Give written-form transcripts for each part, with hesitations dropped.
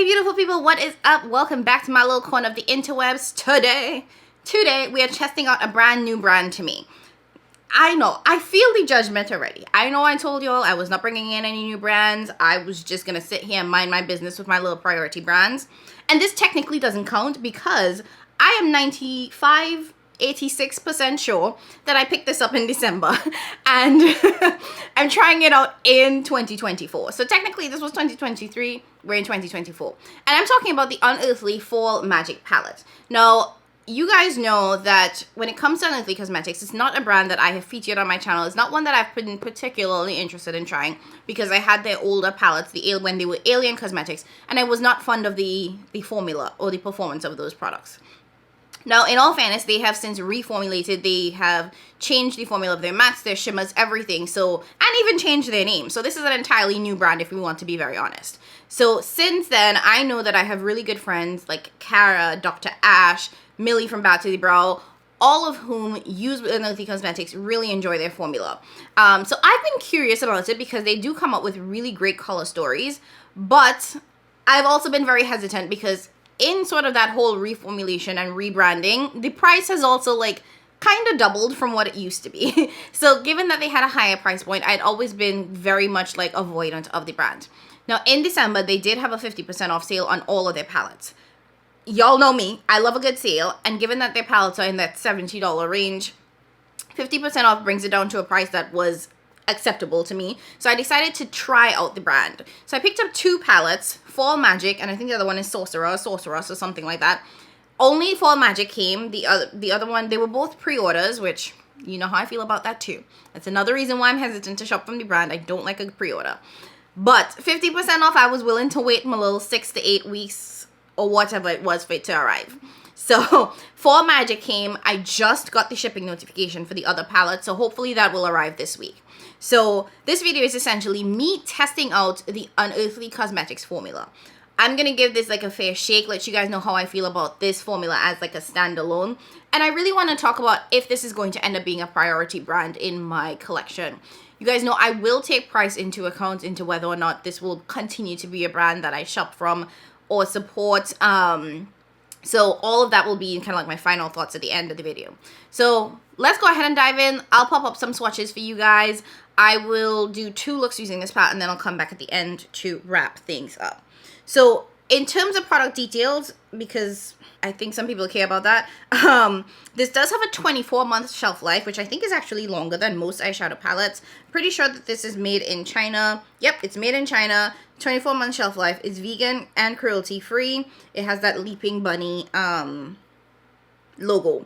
Hey beautiful people, what is up? Welcome back to my little corner of the interwebs. Today we are testing out a brand new brand to me. I know, I feel the judgment already. I know I told y'all I was not bringing in any new brands. I was just gonna sit here and mind my business with my little priority brands. And this technically doesn't count because I am 86% sure that I picked this up in December and I'm trying it out in 2024. So technically this was 2023, we're in 2024. And I'm talking about the Unearthly Fall Magic Palette. Now, you guys know that when it comes to Unearthly Cosmetics, it's not a brand that I have featured on my channel. It's not one that I've been particularly interested in trying because I had their older palettes, when they were Alien Cosmetics, and I was not fond of the formula or the performance of those products. Now, in all fairness, they have since reformulated. They have changed the formula of their mattes, their shimmers, everything. So, and even changed their name. So this is an entirely new brand if we want to be very honest. So since then, I know that I have really good friends like Cara, Dr. Ash, Millie from Bad to the Brow, all of whom use Unearthly Cosmetics, really enjoy their formula. So I've been curious about it because they do come up with really great color stories. But I've also been very hesitant because in sort of that whole reformulation and rebranding, the price has also kind of doubled from what it used to be. So given that they had a higher price point, I'd always been very much avoidant of the brand. Now in December, they did have a 50% off sale on all of their palettes. Y'all know me, I love a good sale, and given that their palettes are in that $70 range, 50% off brings it down to a price that was acceptable to me. So I decided to try out the brand. So I picked up two palettes, Fall Magic, and I think the other one is Sorceress or something like that. Only Fall Magic came. The other one, they were both pre-orders, which you know how I feel about that too. That's another reason why I'm hesitant to shop from the brand. I don't like a pre-order. But 50% off, I was willing to wait my little 6 to 8 weeks or whatever it was for it to arrive. So Fall Magic came. I just got the shipping notification for the other palette, so hopefully that will arrive this week. So this video is essentially me testing out the Unearthly Cosmetics formula. I'm going to give this a fair shake, let you guys know how I feel about this formula as a standalone. And I really want to talk about if this is going to end up being a priority brand in my collection. You guys know I will take price into account into whether or not this will continue to be a brand that I shop from or support. So all of that will be kind of my final thoughts at the end of the video. So let's go ahead and dive in. I'll pop up some swatches for you guys. I will do 2 looks using this palette and then I'll come back at the end to wrap things up. So in terms of product details, because I think some people care about that, this does have a 24-month shelf life, which I think is actually longer than most eyeshadow palettes. Pretty sure that this is made in China. Yep, it's made in China. 24-month shelf life. It's vegan and cruelty-free. It has that leaping bunny logo.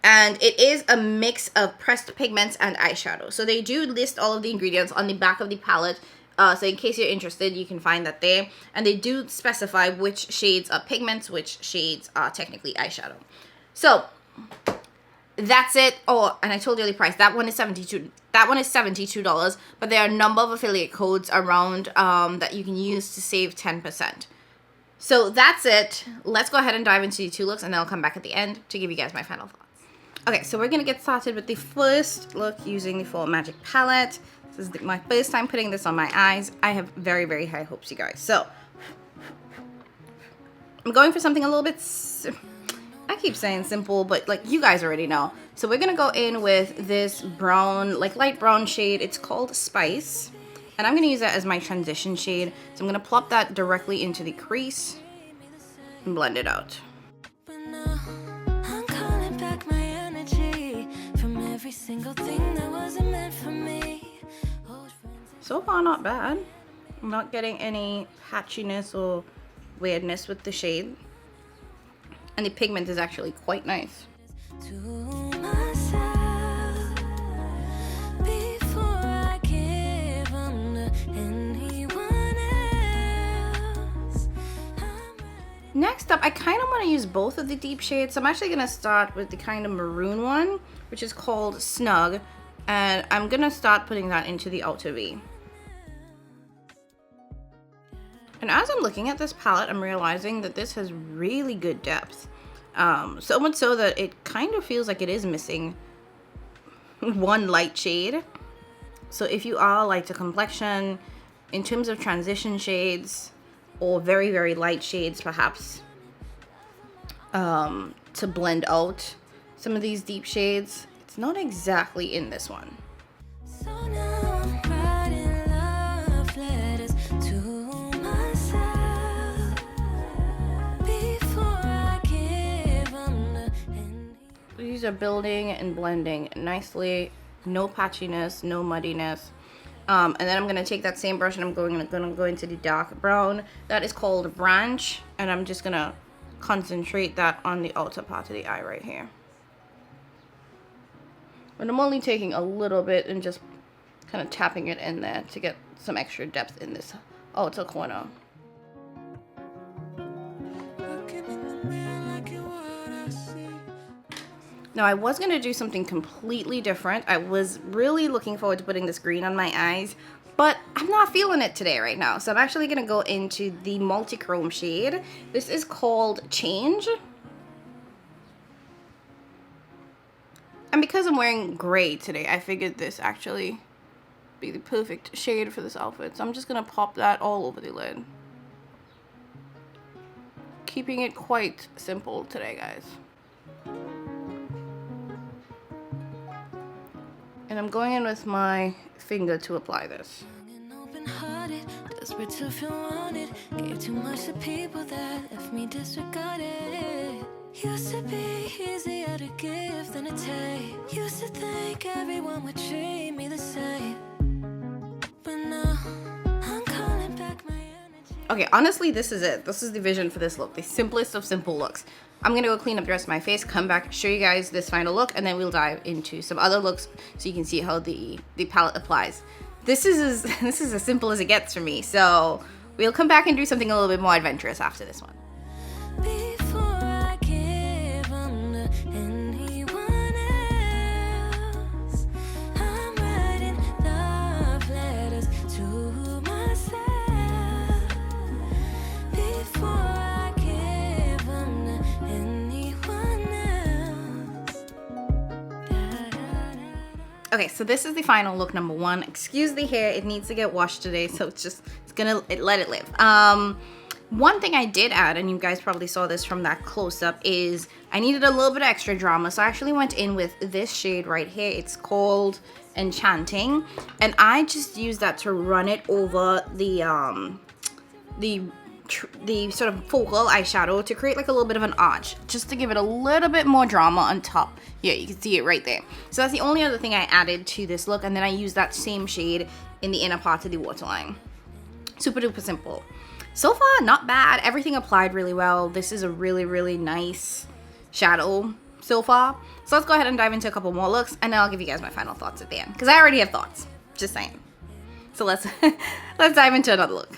And it is a mix of pressed pigments and eyeshadow. So they do list all of the ingredients on the back of the palette. So in case you're interested, you can find that there. And they do specify which shades are pigments, which shades are technically eyeshadow. So that's it. Oh, and I told you the price. That one is $72. That one is $72. But there are a number of affiliate codes around that you can use to save 10%. So that's it. Let's go ahead and dive into the 2 looks, and then I'll come back at the end to give you guys my final thoughts. Okay, so we're going to get started with the first look using the Fall Magic palette. This is my first time putting this on my eyes. I have very, very high hopes, you guys. So, I'm going for something a little bit, I keep saying simple, but you guys already know. So we're going to go in with this brown, light brown shade. It's called Spice. And I'm going to use that as my transition shade. So I'm going to plop that directly into the crease and blend it out. Every single thing that wasn't meant for me. So far, not bad. I'm not getting any patchiness or weirdness with the shade. And the pigment is actually quite nice. Next up, I kind of want to use both of the deep shades. So I'm actually going to start with the kind of maroon one, which is called Snug. And I'm going to start putting that into the outer V. And as I'm looking at this palette, I'm realizing that this has really good depth. So much so that it kind of feels like it is missing one light shade. So if you are lighter complexion, in terms of transition shades, or very, very light shades perhaps to blend out some of these deep shades. It's not exactly in this one. So now I'm writing love letters to myself before I give them These are building and blending nicely. No patchiness, no muddiness. And then I'm gonna take that same brush and I'm gonna go into the dark brown. That is called Branch, and I'm just gonna concentrate that on the outer part of the eye right here. And I'm only taking a little bit and just kind of tapping it in there to get some extra depth in this outer corner. Now I was going to do something completely different. I was really looking forward to putting this green on my eyes, but I'm not feeling it today right now. So I'm actually going to go into the multi-chrome shade. This is called Change. And because I'm wearing gray today, I figured this actually be the perfect shade for this outfit. So I'm just going to pop that all over the lid. Keeping it quite simple today, guys. And I'm going in with my finger to apply this. desperate to feel wanted, gave too much to people that left me disregarded. Used to be easier to give than to take. Used to think everyone would treat me the same, but now I'm calling back my energy. Okay, honestly, this is it. This is the vision for this look. The simplest of simple looks. I'm gonna go clean up the rest of my face, come back, show you guys this final look, and then we'll dive into some other looks so you can see how the palette applies. This is as simple as it gets for me. So we'll come back and do something a little bit more adventurous after this one. Before I give 'em to anyone else, I'm writing love letters to myself. Before I give 'em to anyone else. Okay, so this is the final look, number one. Excuse the hair, it needs to get washed today, so it's gonna let it live. One thing I did add, and you guys probably saw this from that close-up, is I needed a little bit of extra drama, so I actually went in with this shade right here. It's called Enchanting, and I just used that to run it over the sort of focal eyeshadow to create like a little bit of an arch, just to give it a little bit more drama on top. Yeah, you can see it right there. So that's the only other thing I added to this look, and then I used that same shade in the inner part of the waterline. Super duper simple. So far, not bad. Everything applied really well. This is a really, really nice shadow so far. So let's go ahead and dive into a couple more looks, and then I'll give you guys my final thoughts at the end, because I already have thoughts. Just saying. So let's dive into another look.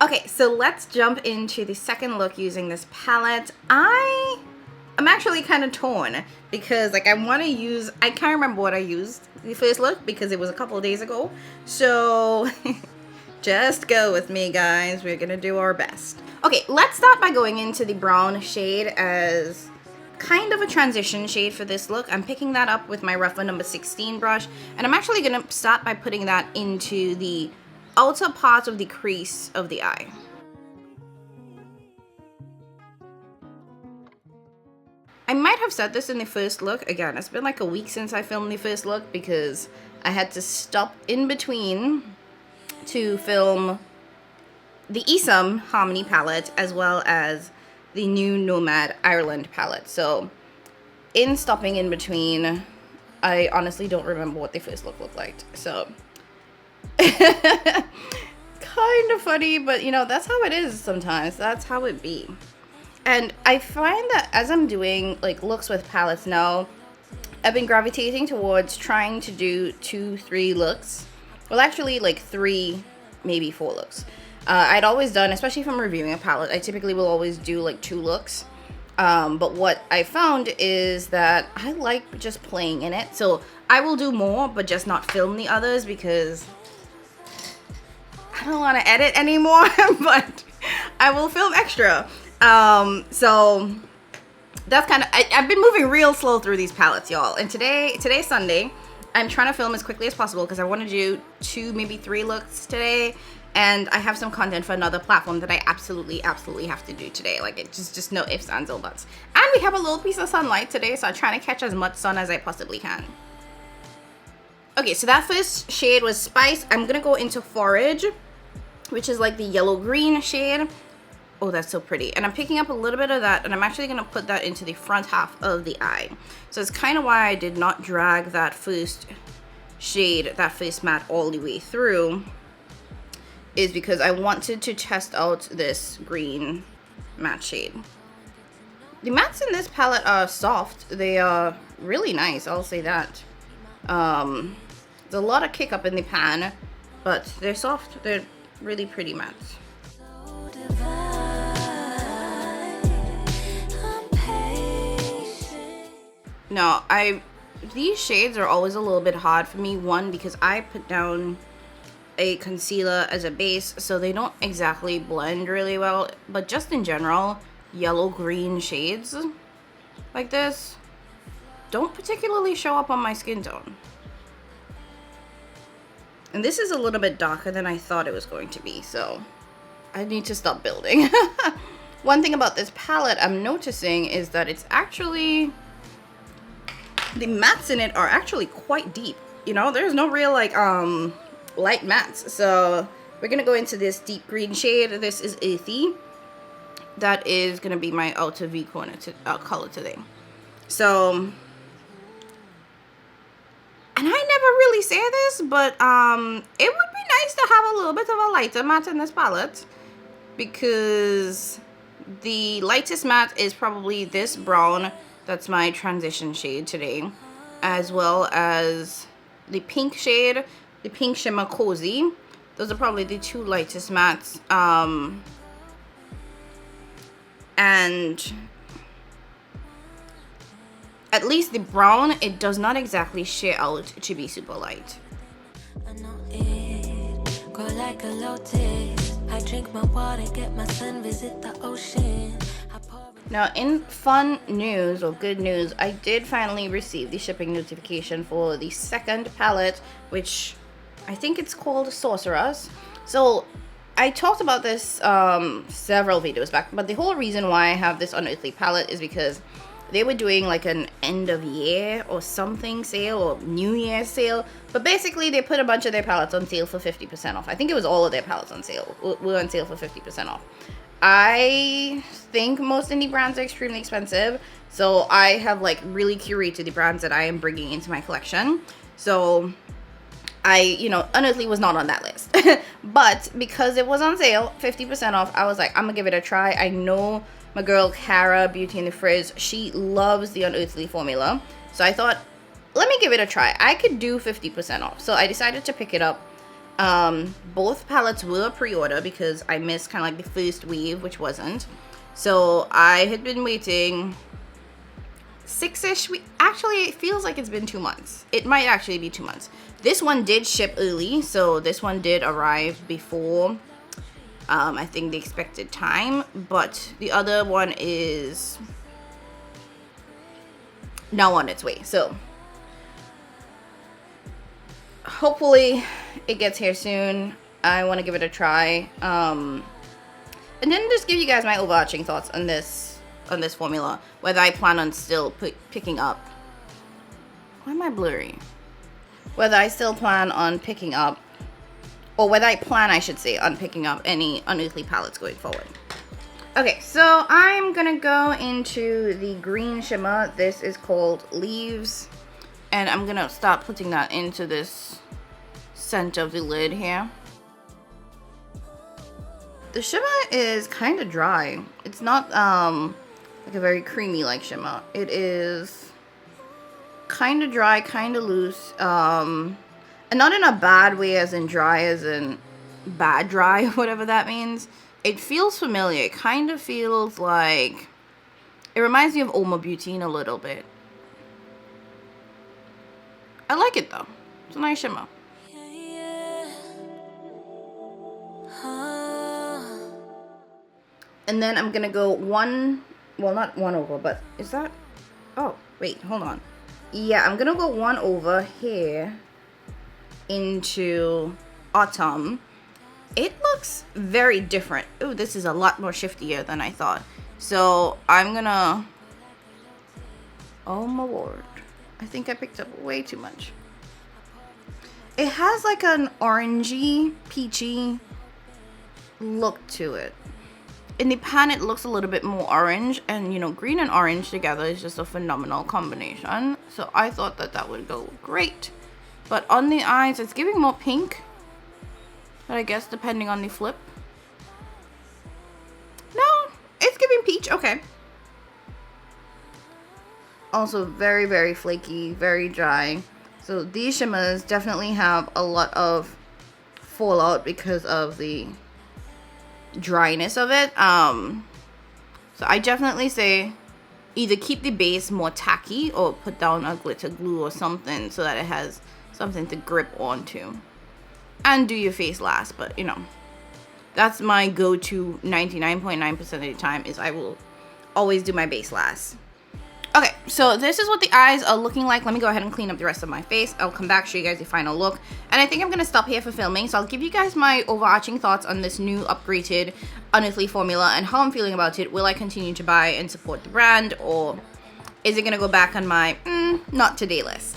Okay, so let's jump into the second look using this palette. I'm actually kind of torn because like I can't remember what I used the first look because it was a couple of days ago. So just go with me, guys. We're gonna do our best. Okay, let's start by going into the brown shade as kind of a transition shade for this look. I'm picking that up with my rougher number 16 brush, and I'm actually gonna start by putting that into the outer part of the crease of the eye. I might have said this in the first look. Again, it's been like a week since I filmed the first look because I had to stop in between to film the Esam Harmony palette as well as the new Nomad Ireland palette. So in stopping in between, I honestly don't remember what the first look looked like. So kind of funny, but you know, that's how it is sometimes. That's how it be. And I find that as I'm doing like looks with palettes now, I've been gravitating towards trying to do 2-3 looks. Well, actually like 3, maybe 4 looks. I'd always done, especially if I'm reviewing a palette, I typically will always do like 2 looks. But what I found is that I like just playing in it. So I will do more, but just not film the others because I don't want to edit anymore, but I will film extra. So that's kind of, I've been moving real slow through these palettes, y'all. And today's Sunday. I'm trying to film as quickly as possible because I want to do 2, maybe 3 looks today. And I have some content for another platform that I absolutely have to do today. Like, it just no ifs, ands, or buts. And we have a little piece of sunlight today, so I'm trying to catch as much sun as I possibly can. Okay, so that first shade was Spice. I'm gonna go into Forage, which is like the yellow-green shade. Oh, that's so pretty. And I'm picking up a little bit of that, and I'm actually gonna put that into the front half of the eye. So it's kind of why I did not drag that first shade, that first matte, all the way through, is because I wanted to test out this green matte shade. The mattes in this palette are soft. They are really nice, I'll say that. There's a lot of kick up in the pan, but they're soft. They're really pretty mattes. Now, these shades are always a little bit hard for me. One, because I put down a concealer as a base, so they don't exactly blend really well. But just in general, yellow-green shades like this don't particularly show up on my skin tone. And this is a little bit darker than I thought it was going to be, so I need to stop building. One thing about this palette I'm noticing is that it's actually, the mattes in it are actually quite deep. You know, there's no real like light mattes. So we're gonna go into this deep green shade. This is Earthy. That is gonna be my outer V corner color today. So, and I never really say this, but it would be nice to have a little bit of a lighter matte in this palette, because the lightest matte is probably this brown. That's my transition shade today, as well as the pink shade, the Pink Shimmer Cozy. Those are probably the two lightest mattes. And at least the brown, it does not exactly share out to be super light. I know it, grow like a lotus. I drink my water, get my sun, visit the ocean. Now, in fun news, or good news, I did finally receive the shipping notification for the second palette, which I think it's called Sorceress. So I talked about this several videos back, but the whole reason why I have this Unearthly palette is because they were doing like an end of year or something sale, or New Year sale. But basically, they put a bunch of their palettes on sale for 50% off. I think it was all of their palettes on sale. Were on sale for 50% off. I think most indie brands are extremely expensive, so I have like really curated the brands that I am bringing into my collection. So Unearthly was not on that list. But because it was on sale, 50% off, I was like, I'm gonna give it a try. I know my girl Cara, Beauty in the Frizz, she loves the Unearthly formula. So I thought, let me give it a try. I could do 50% off. So I decided to pick it up. Both palettes were pre-order because I missed kind of like the first wave, which wasn't. So I had been waiting 6-ish weeks. Actually, it feels like it's been 2 months. It might actually be 2 months. This one did ship early, so this one did arrive before I think the expected time, but the other one is now on its way. So hopefully it gets here soon. I want to give it a try, and then just give you guys my overarching thoughts on this formula, whether I plan on still picking up. Why am I blurry? Whether I still plan on picking up, or whether I plan, I should say, on picking up any Unearthly palettes going forward. Okay, so I'm gonna go into the green shimmer. This is called Leaves, and I'm gonna start putting that into this center of the lid here. The shimmer is kind of dry. It's not like a very creamy like shimmer. It is kind of dry, kind of loose, and not in a bad way, as in dry, as in bad dry, whatever that means. It feels familiar. It kind of feels like, it reminds me of Oma Beauty a little bit. I like it though. It's a nice shimmer. And then I'm gonna go not one over, but is that, oh wait, hold on. Yeah, I'm gonna go one over here into Autumn, it looks very different. Oh, this is a lot more shiftier than I thought. So I'm gonna, oh my lord, I think I picked up way too much. It has like an orangey, peachy look to it. In the pan, it looks a little bit more orange, and you know, green and orange together is just a phenomenal combination. So I thought that that would go great. But on the eyes, it's giving more pink. But I guess depending on the flip. No, it's giving peach. Okay. Also very, very flaky, very dry. So these shimmers definitely have a lot of fallout because of the dryness of it. So I definitely say either keep the base more tacky or put down a glitter glue or something so that it has something to grip onto. And do your face last, but you know, that's my go-to 99.9% of the time, is I will always do my base last. Okay, so this is what the eyes are looking like. Let me go ahead and clean up the rest of my face. I'll come back, show you guys the final look. And I think I'm going to stop here for filming. So I'll give you guys my overarching thoughts on this new upgraded Unearthly formula and how I'm feeling about it. Will I continue to buy and support the brand, or is it going to go back on my not today list?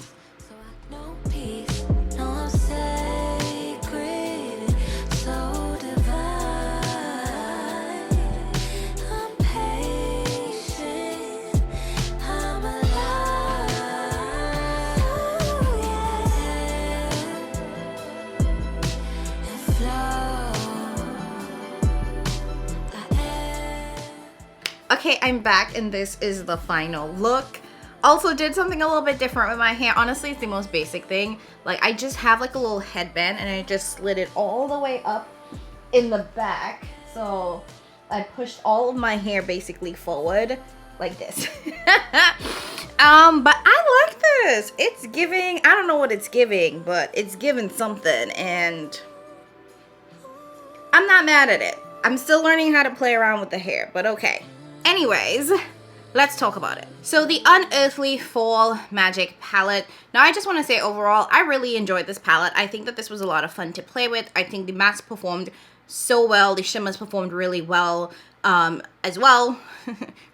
Okay, I'm back and this is the final look. Also did something a little bit different with my hair. Honestly, it's the most basic thing. Like, I just have like a little headband and I just slid it all the way up in the back. So I pushed all of my hair basically forward like this. But I like this. It's giving, I don't know what it's giving, but it's giving something, and I'm not mad at it. I'm still learning how to play around with the hair, but okay. Anyways, let's talk about it. So the Unearthly Fall Magic palette. Now I just want to say overall, I really enjoyed this palette. I think that this was a lot of fun to play with. I think the mattes performed so well. The shimmers performed really well as well.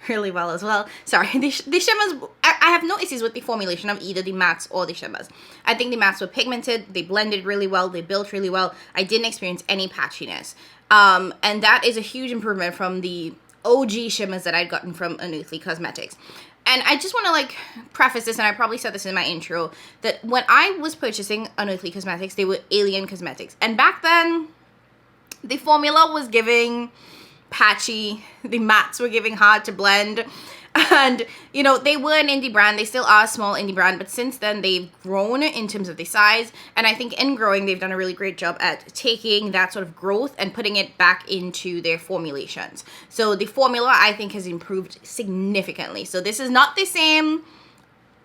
Really well as well. Sorry, the shimmers, I have no issues with the formulation of either the mattes or the shimmers. I think the mattes were pigmented. They blended really well. They built really well. I didn't experience any patchiness. And that is a huge improvement from the OG shimmers that I'd gotten from Unearthly Cosmetics. And I just want to like preface this, and I probably said this in my intro, that when I was purchasing Unearthly Cosmetics, they were Alien Cosmetics. And back then, the formula was giving patchy, the mattes were giving hard to blend. And, you know, they were an indie brand. They still are a small indie brand. But since then, they've grown in terms of the size. And I think in growing, they've done a really great job at taking that sort of growth and putting it back into their formulations. So the formula, I think, has improved significantly. So this is not the same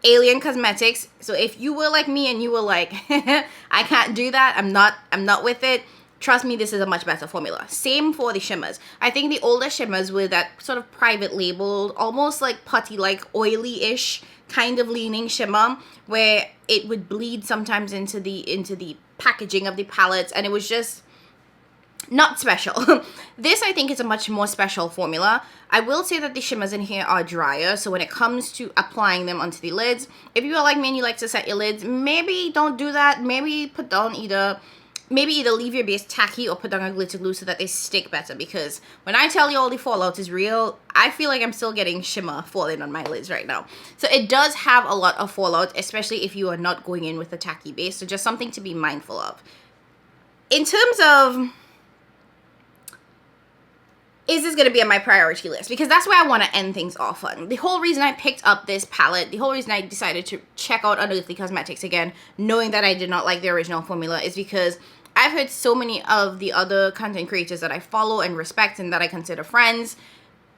Alien Cosmetics. So if you were like me and you were like, I can't do that, I'm not with it, trust me, this is a much better formula. Same for the shimmers. I think the older shimmers were that sort of private labeled, almost like putty-like, oily-ish kind of leaning shimmer, where it would bleed sometimes into the packaging of the palettes, and it was just not special. This, I think, is a much more special formula. I will say that the shimmers in here are drier, so when it comes to applying them onto the lids, if you are like me and you like to set your lids, maybe don't do that. Maybe put down either leave your base tacky or put down a glitter glue so that they stick better, because when I tell you all the fallout is real, I feel like I'm still getting shimmer falling on my lids right now. So it does have a lot of fallout, especially if you are not going in with a tacky base, so just something to be mindful of. In terms of, is this going to be on my priority list? Because that's where I want to end things off on. The whole reason I picked up this palette, the whole reason I decided to check out Unearthly Cosmetics again, knowing that I did not like the original formula, is because I've heard so many of the other content creators that I follow and respect and that I consider friends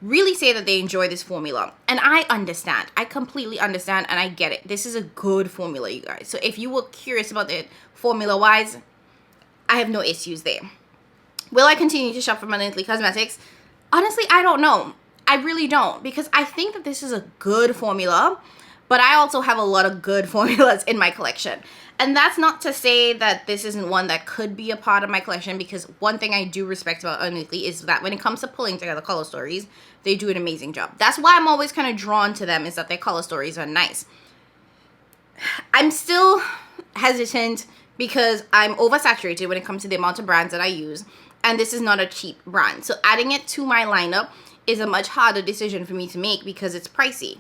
really say that they enjoy this formula. And I understand. I completely understand, and I get it. This is a good formula, you guys. So if you were curious about it formula-wise, I have no issues there. Will I continue to shop from Unearthly Cosmetics? Honestly, I don't know. I really don't, because I think that this is a good formula, but I also have a lot of good formulas in my collection. And that's not to say that this isn't one that could be a part of my collection, because one thing I do respect about Unearthly is that when it comes to pulling together color stories, they do an amazing job. That's why I'm always kind of drawn to them, is that their color stories are nice. I'm still hesitant because I'm oversaturated when it comes to the amount of brands that I use, and this is not a cheap brand. So adding it to my lineup is a much harder decision for me to make because it's pricey.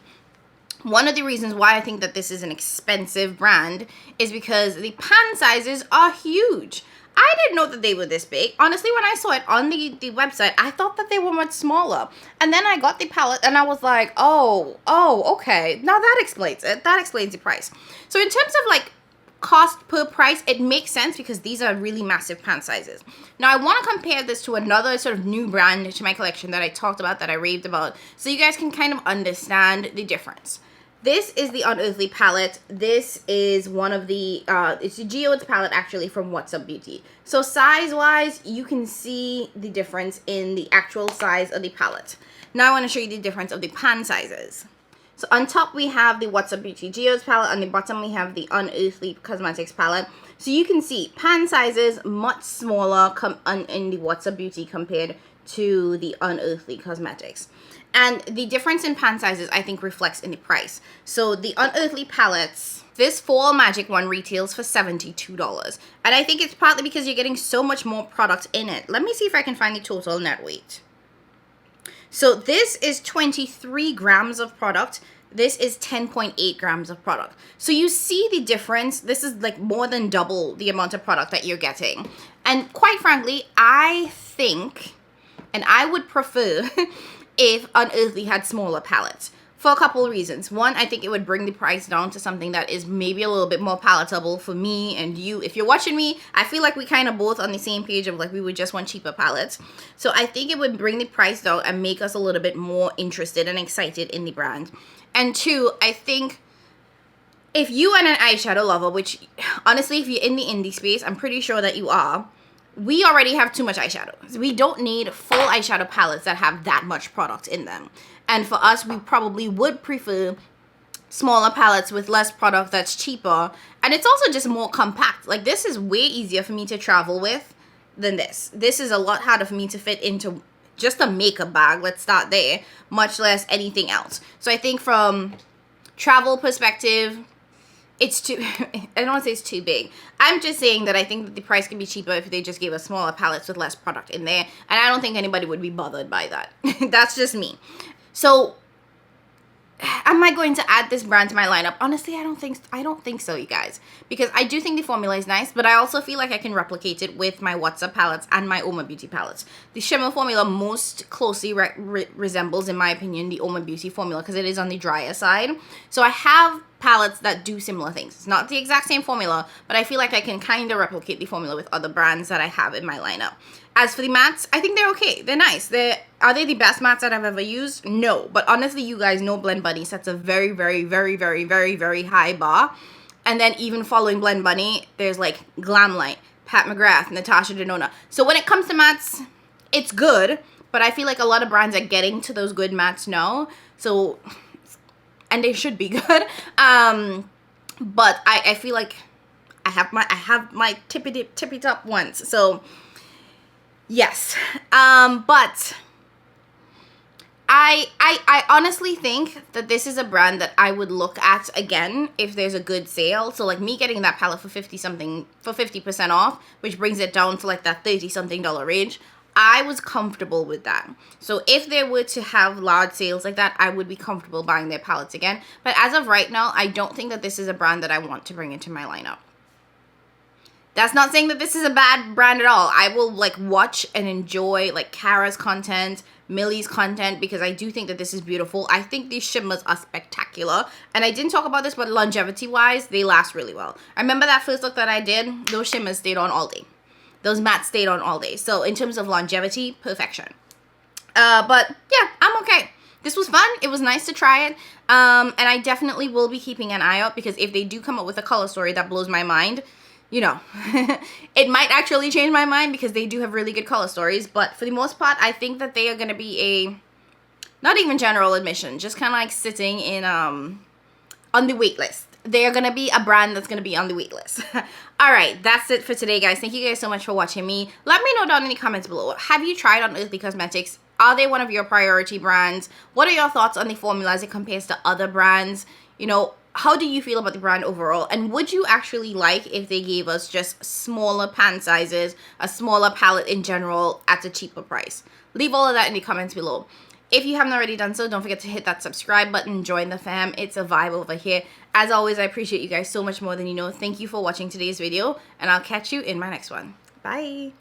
One of the reasons why I think that this is an expensive brand is because the pan sizes are huge. I didn't know that they were this big. Honestly, when I saw it on the website, I thought that they were much smaller. And then I got the palette and I was like, oh, okay. Now that explains it. That explains the price. So in terms of like cost per price, it makes sense because these are really massive pan sizes. Now I want to compare this to another sort of new brand to my collection that I talked about, that I raved about, so you guys can kind of understand the difference. This is the Unearthly palette. This is one of the, it's a Geodes palette actually from What's Up Beauty. So size-wise, you can see the difference in the actual size of the palette. Now I want to show you the difference of the pan sizes. So on top we have the What's Up Beauty Geodes palette. On the bottom we have the Unearthly Cosmetics palette. So you can see pan sizes much smaller in the What's Up Beauty compared to the Unearthly Cosmetics. And the difference in pan sizes, I think, reflects in the price. So the Unearthly palettes, this Fall Magic one retails for $72. And I think it's partly because you're getting so much more product in it. Let me see if I can find the total net weight. So this is 23 grams of product. This is 10.8 grams of product. So you see the difference. This is like more than double the amount of product that you're getting. And quite frankly, I think, and I would prefer if Unearthly had smaller palettes, for a couple of reasons. One, I think it would bring the price down to something that is maybe a little bit more palatable for me and you. If you're watching me, I feel like we kind of both on the same page of like we would just want cheaper palettes. So I think it would bring the price down and make us a little bit more interested and excited in the brand. And two, I think if you are an eyeshadow lover, which honestly, if you're in the indie space, I'm pretty sure that you are, we already have too much eyeshadow. We don't need full eyeshadow palettes that have that much product in them. And for us, we probably would prefer smaller palettes with less product that's cheaper. And it's also just more compact. Like, this is way easier for me to travel with than this. This is a lot harder for me to fit into just a makeup bag. Let's start there. Much less anything else. So I think from travel perspective, it's too, I don't want to say it's too big. I'm just saying that I think that the price can be cheaper if they just gave us smaller palettes with less product in there. And I don't think anybody would be bothered by that. That's just me. So, am I going to add this brand to my lineup? Honestly, I don't think so, you guys. Because I do think the formula is nice, but I also feel like I can replicate it with my What's Up palettes and my Oma Beauty palettes. The shimmer formula most closely resembles, in my opinion, the Oma Beauty formula because it is on the drier side. So I have palettes that do similar things. It's not the exact same formula, but I feel like I can kind of replicate the formula with other brands that I have in my lineup. As for the mattes, I think they're okay. They're nice. Are they the best mattes that I've ever used? No. But honestly, you guys know Blend Bunny sets a very, very, very, very, very, very high bar. And then even following Blend Bunny, there's like Glamlight, Pat McGrath, Natasha Denona. So when it comes to mattes, it's good. But I feel like a lot of brands are getting to those good mattes now. So, and they should be good. But I feel like I have my tippy top ones. So yes, but I honestly think that this is a brand that I would look at again if there's a good sale. So like me getting that palette for 50% off, which brings it down to like that $30-something range, I was comfortable with that. So if they were to have large sales like that, I would be comfortable buying their palettes again. But as of right now, I don't think that this is a brand that I want to bring into my lineup. That's not saying that this is a bad brand at all. I will like watch and enjoy like Kara's content, Millie's content, because I do think that this is beautiful. I think these shimmers are spectacular. And I didn't talk about this, but longevity wise, they last really well. I remember that first look that I did, those shimmers stayed on all day. Those mattes stayed on all day. So in terms of longevity, perfection. But yeah, I'm okay. This was fun. It was nice to try it. And I definitely will be keeping an eye out, because if they do come up with a color story that blows my mind, you know, it might actually change my mind, because they do have really good color stories. But for the most part, I think that they are going to be a, not even general admission, just kind of like sitting in on the wait list. They're gonna be a brand that's gonna be on the wait list. All right, that's it for today, guys. Thank you guys so much for watching me. Let me know down in the comments below. Have you tried Unearthly Cosmetics? Are they one of your priority brands? What are your thoughts on the formula as it compares to other brands? You know, how do you feel about the brand overall? And would you actually like if they gave us just smaller pan sizes, a smaller palette in general at a cheaper price? Leave all of that in the comments below. If you haven't already done so, don't forget to hit that subscribe button, join the fam. It's a vibe over here. As always, I appreciate you guys so much more than you know. Thank you for watching today's video, and I'll catch you in my next one. Bye.